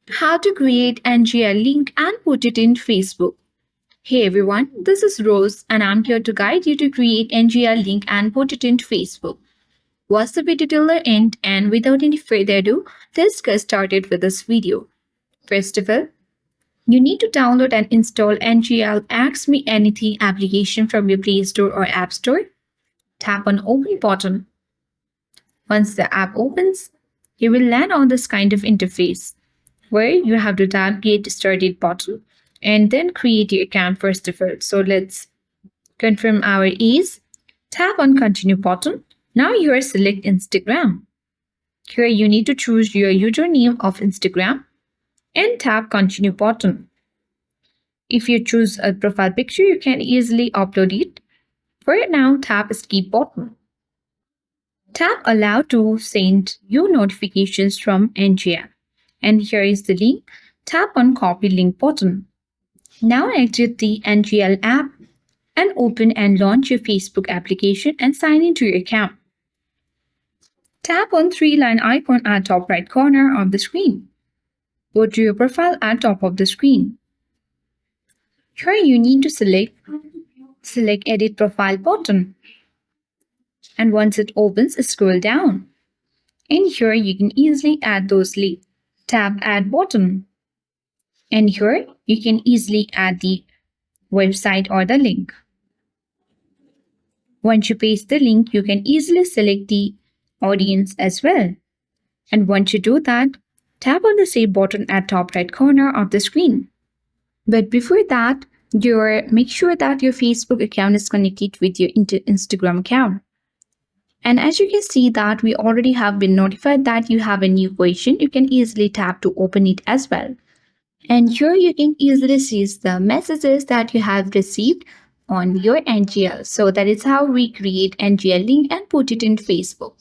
How to create NGL link and put it in Facebook. Hey everyone, this is Rose and I'm here to guide you to create NGL link and put it in Facebook. Watch the video till the end and without any further ado, let's get started with this video. First of all, you need to download and install NGL Ask Me Anything application from your Play Store or App Store. Tap on Open button. Once the app opens, you will land on this kind of interface where you have to tap Get Started button and then create your account first of all. So let's confirm our ease. Tap on Continue button. Now you are select Instagram. Here you need to choose your username of Instagram and tap Continue button. If you choose a profile picture, you can easily upload it. For now, tap Skip button. Tap Allow to send you notifications from NGL. And here is the link. Tap on Copy Link button. Now exit the NGL app and open and launch your Facebook application and sign into your account. Tap on three-line icon at top right corner of the screen. Go to your profile at top of the screen. Here you need to select Edit Profile button. And once it opens, scroll down. And here you can easily add those links. Tap Add button. And here you can easily add the website or the link. Once you paste the link, you can easily select the audience as well. And once you do that, tap on the Save button at top right corner of the screen. But before that, make sure that your Facebook account is connected with your Instagram account. And as you can see that we already have been notified that you have a new question, you can easily tap to open it as well. And here you can easily see the messages that you have received on your NGL. So that is how we create NGL link and put it in Facebook.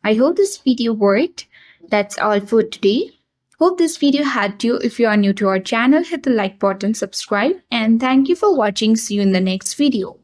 I hope this video worked. That's all for today. Hope this video helped you. If you are new to our channel, hit the like button, subscribe, and thank you for watching. See you in the next video.